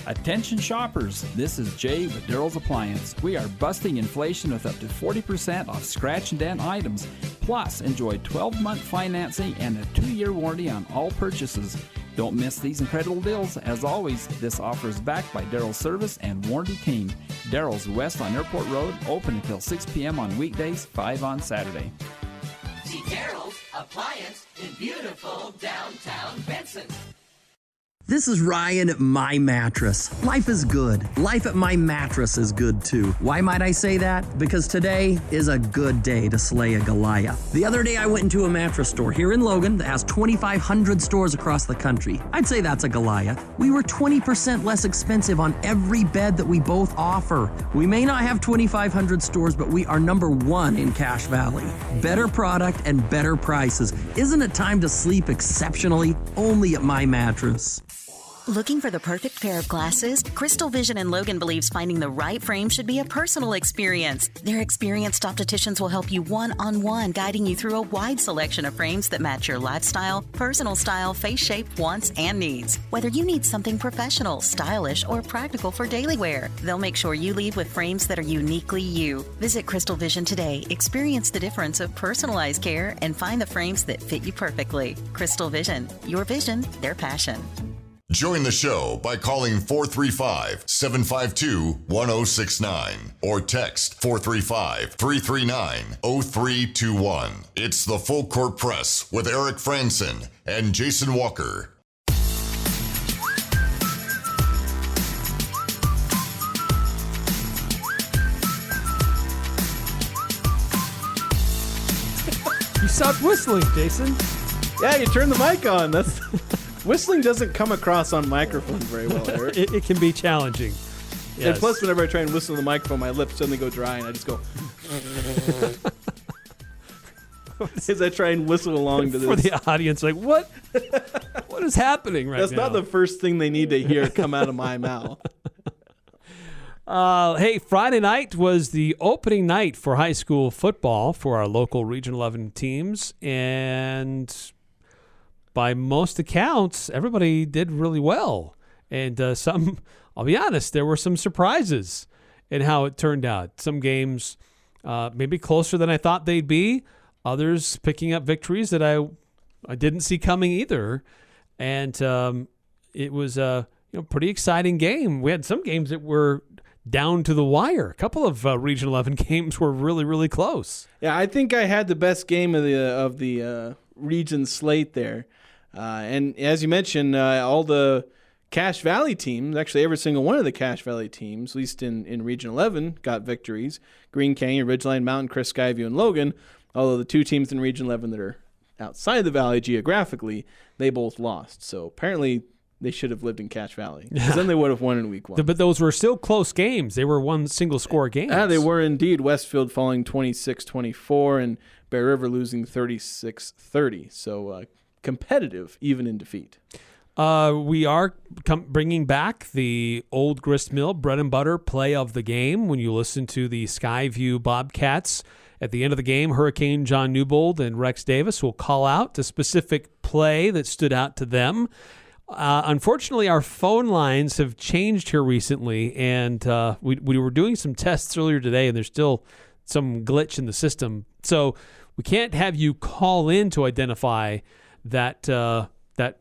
Attention shoppers, this is Jay with Daryl's Appliance. We are busting inflation with up to 40% off scratch and dent items. Plus, enjoy 12-month financing and a 2-year warranty on all purchases. Don't miss these incredible deals. As always, this offer is backed by Daryl's service and warranty team. Daryl's west on Airport Road, open until 6 p.m. on weekdays, 5 on Saturday. See Daryl's Appliance in beautiful downtown Benson. This is Ryan at My Mattress. Life is good. Life at My Mattress is good too. Why might I say that? Because today is a good day to slay a Goliath. The other day I went into a mattress store here in Logan that has 2,500 stores across the country. I'd say that's a Goliath. We were 20% less expensive on every bed that we both offer. We may not have 2,500 stores, but we are number one in Cache Valley. Better product and better prices. Isn't it time to sleep exceptionally? Only at My Mattress. Looking for the perfect pair of glasses? Crystal Vision in Logan believes finding the right frame should be a personal experience. Their experienced opticians will help you one-on-one, guiding you through a wide selection of frames that match your lifestyle, personal style, face shape, wants, and needs. Whether you need something professional, stylish, or practical for daily wear, they'll make sure you leave with frames that are uniquely you. Visit Crystal Vision today, experience the difference of personalized care, and find the frames that fit you perfectly. Crystal Vision, your vision, their passion. Join the show by calling 435-752-1069 or text 435-339-0321. It's the Full Court Press with Eric Frandsen and Jason Walker. You stopped whistling, Jason. Yeah, you turned the mic on. That's whistling doesn't come across on microphones very well, Eric. It can be challenging. Yes. And plus, whenever I try and whistle in the microphone, my lips suddenly go dry, and I just go. As I try and whistle along to this. For the audience, like, what? What is happening right now? That's not the first thing they need to hear come out of my mouth. Hey, Friday night was the opening night for high school football for our local Region 11 teams, and by most accounts, everybody did really well. And I'll be honest, there were some surprises in how it turned out. Some games maybe closer than I thought they'd be. Others picking up victories that I didn't see coming either. And it was a pretty exciting game. We had some games that were down to the wire. A couple of Region 11 games were really, really close. Yeah, I think I had the best game of the region slate there. And as you mentioned, all the Cache Valley teams, actually every single one of the Cache Valley teams, at least in Region 11, got victories. Green Canyon, Ridgeline Mountain, Chris, Skyview, and Logan. Although the two teams in Region 11 that are outside the valley geographically, they both lost. So apparently they should have lived in Cache Valley, because then they would have won in week one. But those were still close games. They were one single-score games. Yeah, they were indeed. Westfield falling 26-24 and Bear River losing 36-30. So competitive, even in defeat. We are bringing back the old grist mill bread and butter play of the game. When you listen to the Skyview Bobcats at the end of the game, Hurricane John Newbold and Rex Davis will call out a specific play that stood out to them. Unfortunately, our phone lines have changed here recently, and we were doing some tests earlier today, and there's still some glitch in the system. So we can't have you call in to identify that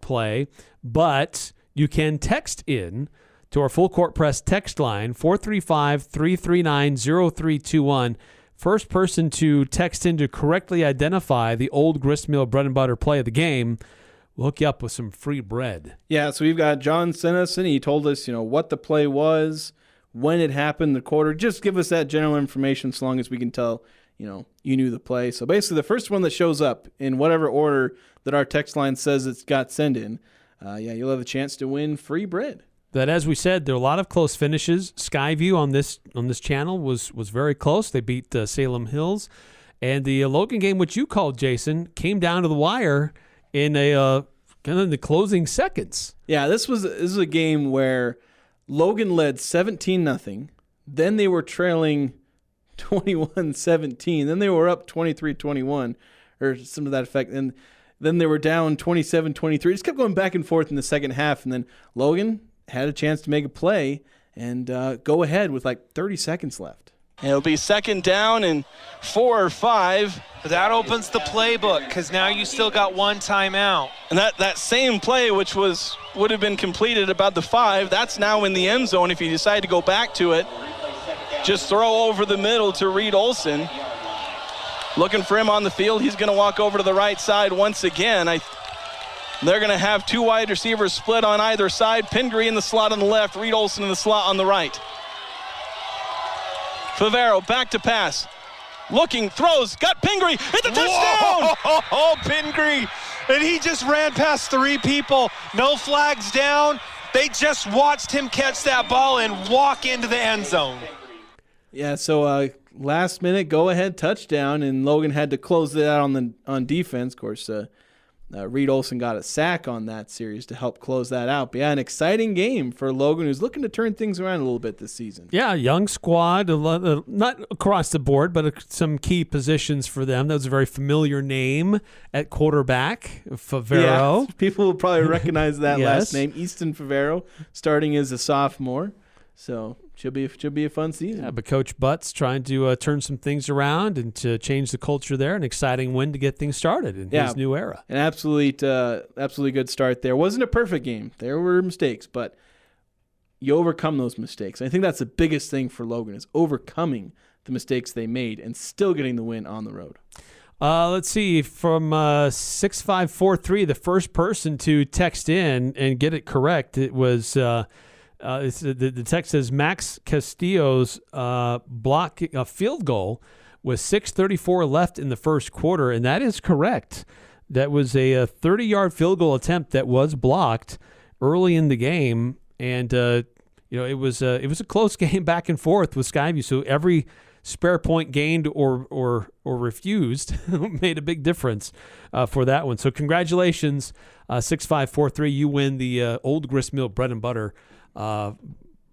play, but you can text in to our Full Court Press text line, 435-339-0321. First person to text in to correctly identify the old gristmill bread and butter play of the game, we'll hook you up with some free bread. Yeah, so we've got John sent us, and he told us, what the play was, when it happened, the quarter. Just give us that general information so long as we can tell, you knew the play. So basically the first one that shows up in whatever order that our text line says it's got sent in, you'll have a chance to win free bread. That, as we said, there are a lot of close finishes. Skyview on this channel was very close. They beat Salem Hills. And the Logan game, which you called, Jason, came down to the wire in kind of in the closing seconds. Yeah, this is a game where Logan led 17-0. Then they were trailing 21-17. Then they were up 23-21 or something to that effect. And then they were down 27-23. Just kept going back and forth in the second half. And then Logan had a chance to make a play and go ahead with like 30 seconds left. It'll be second down and 4 or 5. That opens the playbook because now you still got one timeout. And that same play, which would have been completed about the 5, that's now in the end zone if you decide to go back to it. Just throw over the middle to Reed Olson. Looking for him on the field. He's going to walk over to the right side once again. They're going to have two wide receivers split on either side. Pingree in the slot on the left, Reed Olson in the slot on the right. Favero back to pass. Looking, throws, got Pingree, hit the touchdown! Oh, Pingree! And he just ran past three people. No flags down. They just watched him catch that ball and walk into the end zone. Yeah, so last minute go-ahead touchdown, and Logan had to close it out on defense. Of course, Reed Olson got a sack on that series to help close that out. But yeah, an exciting game for Logan, who's looking to turn things around a little bit this season. Yeah, young squad, not across the board, but some key positions for them. That was a very familiar name at quarterback, Favero. Yeah, people will probably recognize that Yes. last name, Easton Favero, starting as a sophomore. So should be a fun season. Yeah, but Coach Butts trying to turn some things around and to change the culture there. An exciting win to get things started in his new era. An absolutely good start there. Wasn't a perfect game. There were mistakes, but you overcome those mistakes. I think that's the biggest thing for Logan is overcoming the mistakes they made and still getting the win on the road. Let's see, from 6543, the first person to text in and get it correct, it was the text says Max Castillo's block field goal with 6:34 left in the first quarter, and that is correct. That was a 30-yard field goal attempt that was blocked early in the game, and it was a close game back and forth with Skyview. So every spare point gained or refused made a big difference for that one. So congratulations, 6543. You win the Old Grist Mill bread and butter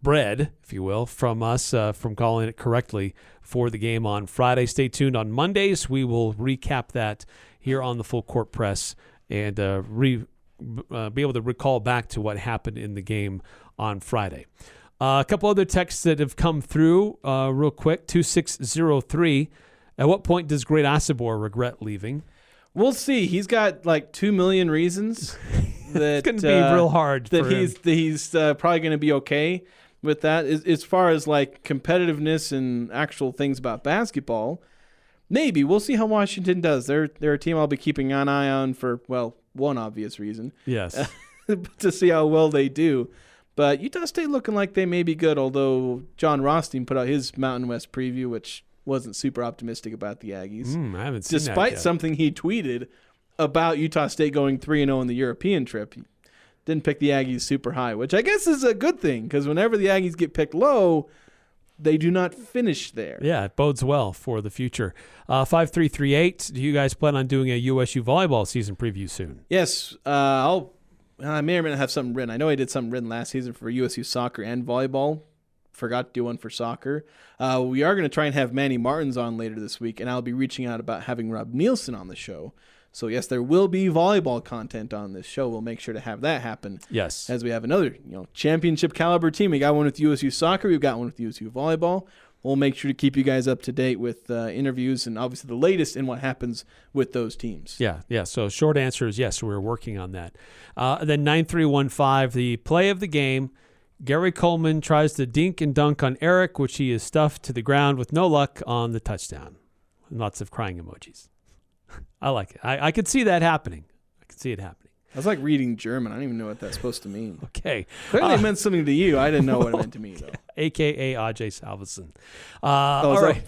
bread, if you will, from us from calling it correctly for the game on Friday. Stay tuned on Mondays. We will recap that here on the Full Court Press and be able to recall back to what happened in the game on Friday. A couple other texts that have come through real quick. 2603. At what point does Great Asabor regret leaving? We'll see. He's got like 2 million reasons. That, it's going to be real hard that for he's probably going to be okay with that. As far as like competitiveness and actual things about basketball, maybe we'll see how Washington does. They're a team I'll be keeping an eye on for one obvious reason. Yes, to see how well they do. But Utah State looking like they may be good. Although John Rothstein put out his Mountain West preview, which wasn't super optimistic about the Aggies. I haven't seen that despite yet. something he tweeted about Utah State going 3-0 in the European trip. He didn't pick the Aggies super high, which I guess is a good thing because whenever the Aggies get picked low, they do not finish there. Yeah, it bodes well for the future. 5338, do you guys plan on doing a USU volleyball season preview soon? Yes, I may or may not have something written. I know I did something written last season for USU soccer and volleyball. Forgot to do one for soccer. We are going to try and have Manny Martins on later this week, and I'll be reaching out about having Rob Nielsen on the show. So, yes, there will be volleyball content on this show. We'll make sure to have that happen. Yes. As we have another championship caliber team. We got one with USU soccer. We've got one with USU volleyball. We'll make sure to keep you guys up to date with interviews and obviously the latest in what happens with those teams. Yeah. So short answer is yes, we're working on that. Then 9315, the play of the game. Gary Coleman tries to dink and dunk on Eric, which he is stuffed to the ground with no luck on the touchdown. Lots of crying emojis. I like it. I could see that happening. I could see it happening. I was like reading German. I don't even know what that's supposed to mean. Okay. Clearly it meant something to you. I didn't know what it meant to me, though. A.K.A. Ajay Salveson. All right.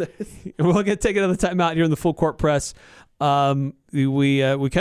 We're going to take another time out here in the Full Court Press. We kind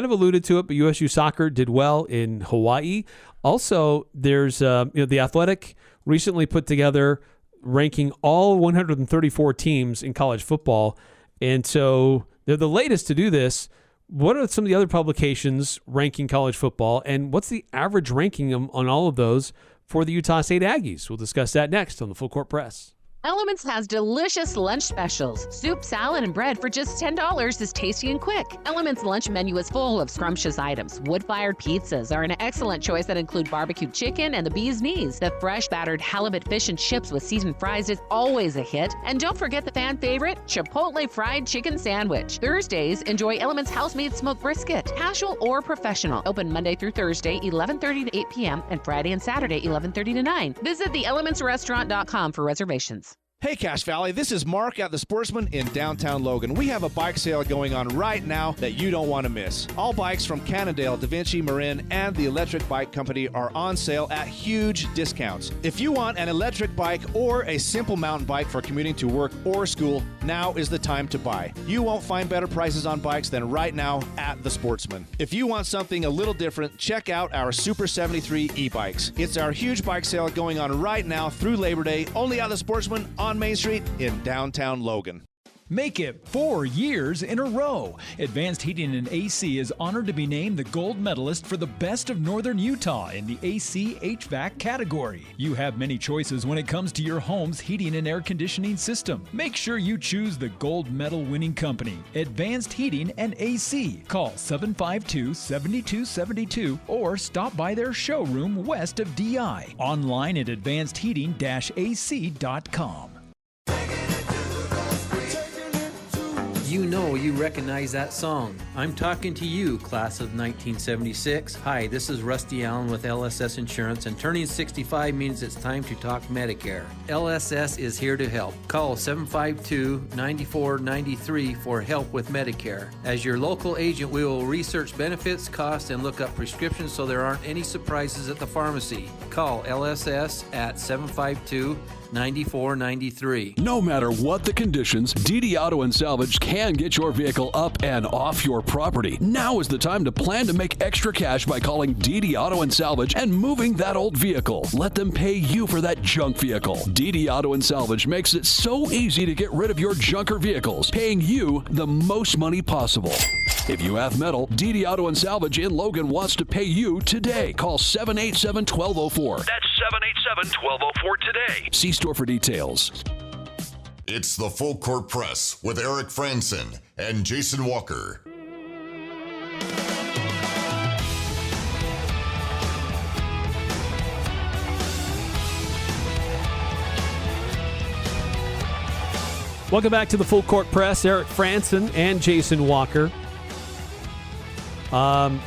of alluded to it, but USU soccer did well in Hawaii. Also, there's the Athletic recently put together ranking all 134 teams in college football. And so they're the latest to do this. What are some of the other publications ranking college football, and what's the average ranking on all of those for the Utah State Aggies? We'll discuss that next on the Full Court Press. Elements has delicious lunch specials. Soup, salad, and bread for just $10 is tasty and quick. Elements lunch menu is full of scrumptious items. Wood-fired pizzas are an excellent choice that include barbecued chicken and the bee's knees. The fresh battered halibut fish and chips with seasoned fries is always a hit. And don't forget the fan favorite, Chipotle fried chicken sandwich. Thursdays, enjoy Elements house-made smoked brisket. Casual or professional. Open Monday through Thursday, 11:30 to 8 p.m. and Friday and Saturday, 11:30 to 9. Visit theelementsrestaurant.com for reservations. Hey Cache Valley, this is Mark at the Sportsman in downtown Logan. We have a bike sale going on right now that you don't want to miss. All bikes from Cannondale, Da Vinci, Marin, and the Electric Bike Company are on sale at huge discounts. If you want an electric bike or a simple mountain bike for commuting to work or school, now is the time to buy. You won't find better prices on bikes than right now at the Sportsman. If you want something a little different, check out our Super 73 e-bikes. It's our huge bike sale going on right now through Labor Day, only at the Sportsman on Main Street in downtown Logan. Make it 4 years in a row. Advanced Heating and AC is honored to be named the gold medalist for the best of Northern Utah in the AC HVAC category. You have many choices when it comes to your home's heating and air conditioning system. Make sure you choose the gold medal winning company, Advanced Heating and AC. Call 752-7272 or stop by their showroom west of DI. Online at advancedheating-ac.com. You know you recognize that song. I'm talking to you, class of 1976. Hi, this is Rusty Allen with LSS Insurance, and turning 65 means it's time to talk Medicare. LSS is here to help. Call 752-9493 for help with Medicare. As your local agent, we will research benefits, costs, and look up prescriptions so there aren't any surprises at the pharmacy. Call LSS at 752-9493. No matter what the conditions, DD Auto and Salvage can get your vehicle up and off your property. Now is the time to plan to make extra cash by calling DD Auto and Salvage and moving that old vehicle. Let them pay you for that junk vehicle. DD Auto and Salvage makes it so easy to get rid of your junker vehicles, paying you the most money possible. If you have metal, DD Auto and Salvage in Logan wants to pay you today. Call 787-1204. That's 787-1204 today. See store for details. It's the Full Court Press with Eric Frandsen and Jason Walker. Welcome back to the Full Court Press. Eric Frandsen and Jason Walker. By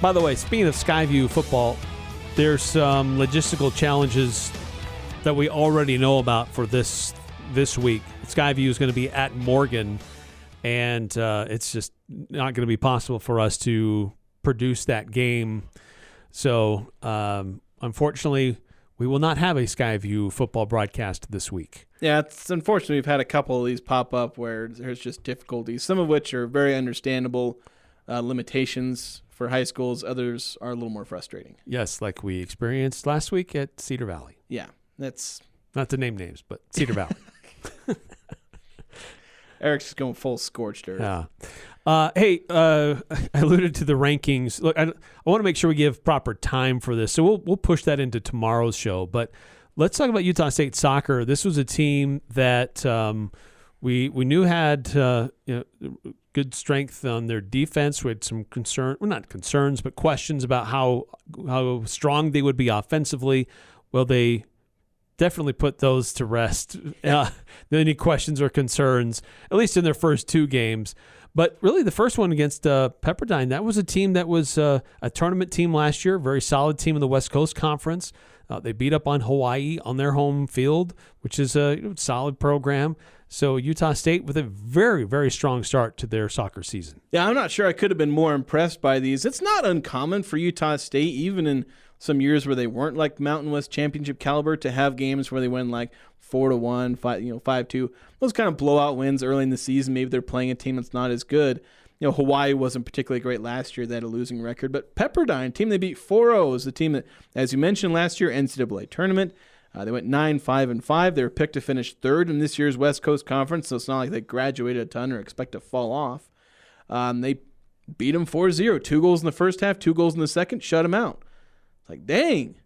the way, speaking of Skyview football, there's some logistical challenges that we already know about for this week. Skyview is going to be at Morgan, and it's just not going to be possible for us to produce that game. So, unfortunately, we will not have a Skyview football broadcast this week. Yeah, it's unfortunate we've had a couple of these pop up where there's just difficulties, some of which are very understandable limitations for high schools. Others are a little more frustrating. Yes, like we experienced last week at Cedar Valley. Yeah, that's... Not to name names, but Cedar Valley. Eric's just going full scorched earth. Yeah. Hey, I alluded to the rankings. Look, I want to make sure we give proper time for this, so we'll push that into tomorrow's show. But let's talk about Utah State soccer. This was a team that we knew had good strength on their defense. We had some not concerns, but questions about how strong they would be offensively. Well, they definitely put those to rest. Any questions or concerns, at least in their first two games. But really the first one against Pepperdine, that was a team that was a tournament team last year, very solid team in the West Coast Conference. They beat up on Hawai'i on their home field, which is a solid program. So Utah State with a very, very strong start to their soccer season. Yeah, I'm not sure I could have been more impressed by these. It's not uncommon for Utah State, even in some years where they weren't like Mountain West Championship caliber, to have games where they win like 4-1, 5-2. Those kind of blowout wins early in the season. Maybe they're playing a team that's not as good. Hawai'i wasn't particularly great last year. They had a losing record. But Pepperdine, team they beat 4-0, is the team that, as you mentioned last year, NCAA tournament. They went 9-5-5. They were picked to finish third in this year's West Coast Conference, so it's not like they graduated a ton or expect to fall off. They beat them 4-0. 2 goals in the first half, 2 goals in the second, shut them out. It's like, dang,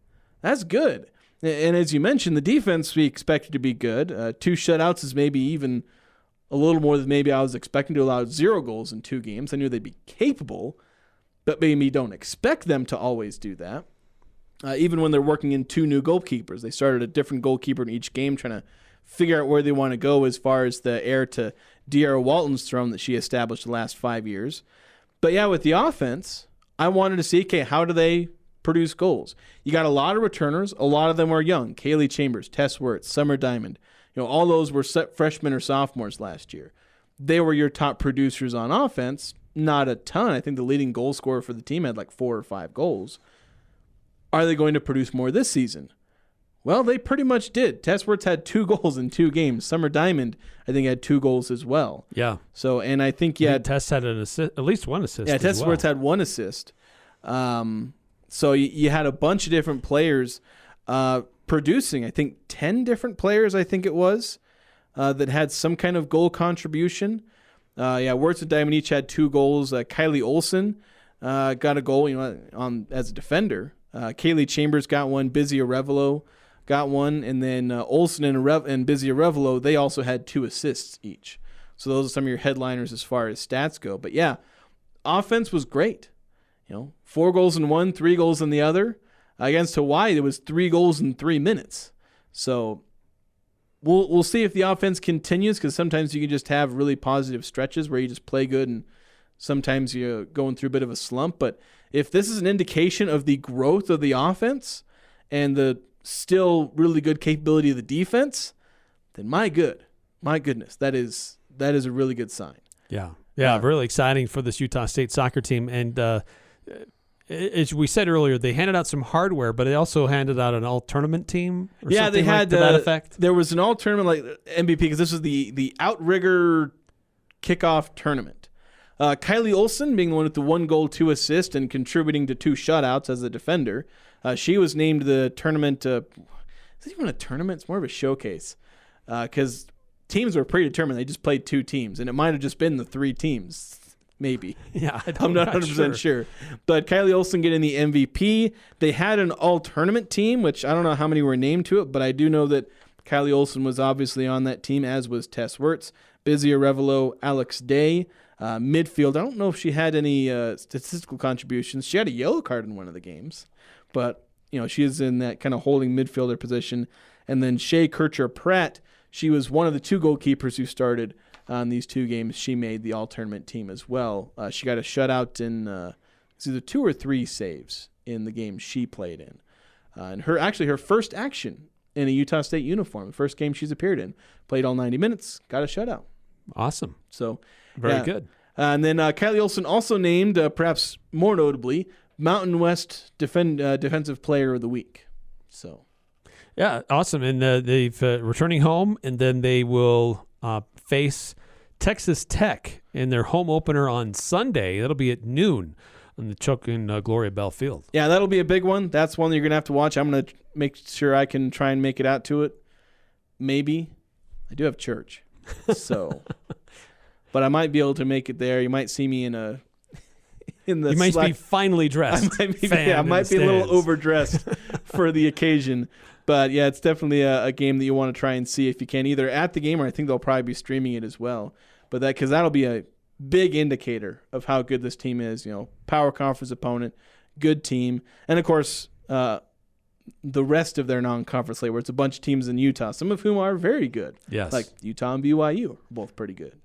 that's good. And as you mentioned, the defense we expected to be good. 2 shutouts is maybe even a little more than maybe I was expecting, to allow 0 goals in 2 games. I knew they'd be capable, but maybe don't expect them to always do that. Even when they're working in 2 new goalkeepers. They started a different goalkeeper in each game, trying to figure out where they want to go as far as the heir to De'Ara Walton's throne that she established the last 5 years. But yeah, with the offense, I wanted to see, okay, how do they produce goals? You got a lot of returners. A lot of them are young. Kaylee Chambers, Tess Wirtz, Summer Diamond. all those were freshmen or sophomores last year. They were your top producers on offense. Not a ton. I think the leading goal scorer for the team had like 4 or 5 goals. Are they going to produce more this season? Well, they pretty much did. Tess Wertz had 2 goals in 2 games. Summer Diamond, I think, had 2 goals as well. Yeah. So, and I think Tess had an assist, at least 1 assist. Yeah, Tess Wertz had 1 assist. So you had a bunch of different players producing. I think 10 different players, I think it was, that had some kind of goal contribution. Wertz and Diamond each had 2 goals. Kylie Olsen got a goal, as a defender. Kaylee Chambers got 1. Busy Arevalo got 1, and then Olsen and Busy Arevalo, they also had 2 assists each. So those are some of your headliners as far as stats go. But yeah, offense was great. 4 goals in one, 3 goals in the other. Against Hawaii, there was 3 goals in 3 minutes. So we'll see if the offense continues, because sometimes you can just have really positive stretches where you just play good, and sometimes you're going through a bit of a slump. But if this is an indication of the growth of the offense and the still really good capability of the defense, then my goodness, that is a really good sign. Yeah, really exciting for this Utah State soccer team. And as we said earlier, they handed out some hardware, but they also handed out an all-tournament team or something they had to that effect. There was an all-tournament like MVP, because this was the Outrigger kickoff tournament. Kylie Olsen being the one with the 1 goal, 2 assists, and contributing to 2 shutouts as a defender. She was named the tournament. Is it even a tournament? It's more of a showcase, because teams were predetermined. They just played 2 teams, and it might have just been the 3 teams. Maybe. Yeah, I'm not 100% sure. But Kylie Olsen getting the MVP. They had an all-tournament team, which I don't know how many were named to it, but I do know that Kylie Olsen was obviously on that team, as was Tess Wertz, Busy Arevalo, Alex Day. Midfield, I don't know if she had any statistical contributions. She had a yellow card in one of the games, but she is in that kind of holding midfielder position. And then Shea Kircher-Pratt, she was one of the 2 goalkeepers who started on these 2 games. She made the all-tournament team as well. She got a shutout in it's either 2 or 3 saves in the game she played in. And her first action in a Utah State uniform, the first game she's appeared in, played all 90 minutes, got a shutout. Awesome. So very good. And then Kylie Olsen also named, perhaps more notably, Mountain West Defensive Player of the Week. So, yeah, awesome. And they've returning home, and then they will face Texas Tech in their home opener on Sunday. That'll be at noon on the Chuck and Gloria Bell Field. Yeah, that'll be a big one. That's one that you're going to have to watch. I'm going to make sure I can try and make it out to it. Maybe. I do have church. So, but I might be able to make it there. You might see me in the. You might be finely dressed. I might be a little overdressed for the occasion. But yeah, it's definitely a game that you want to try and see if you can, either at the game, or I think they'll probably be streaming it as well. But because that'll be a big indicator of how good this team is. Power conference opponent, good team, and of course the rest of their non-conference slate, where it's a bunch of teams in Utah, some of whom are very good. Yes, like Utah and BYU are both pretty good.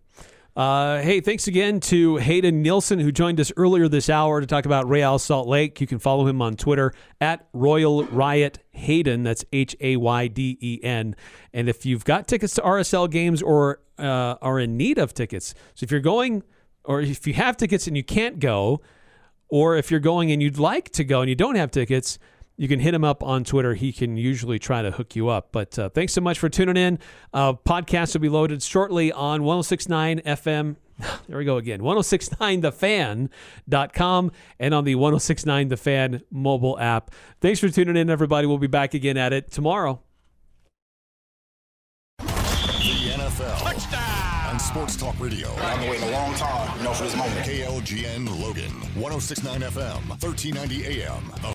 Hey, thanks again to Hayden Nielsen, who joined us earlier this hour to talk about Real Salt Lake. You can follow him on Twitter at Royal Riot Hayden. That's Hayden. And if you've got tickets to RSL games or are in need of tickets, so if you're going, or if you have tickets and you can't go, or if you're going and you'd like to go and you don't have tickets, you can hit him up on Twitter. He can usually try to hook you up. But thanks so much for tuning in. Podcast will be loaded shortly on 106.9 FM. There we go again. 1069thefan.com and on the 1069 The Fan mobile app. Thanks for tuning in, everybody. We'll be back again at it tomorrow. The NFL. Touchdown! On Sports Talk Radio. I've been waiting a long time, for this moment. KLGN Logan. 1069 FM, 1390 AM.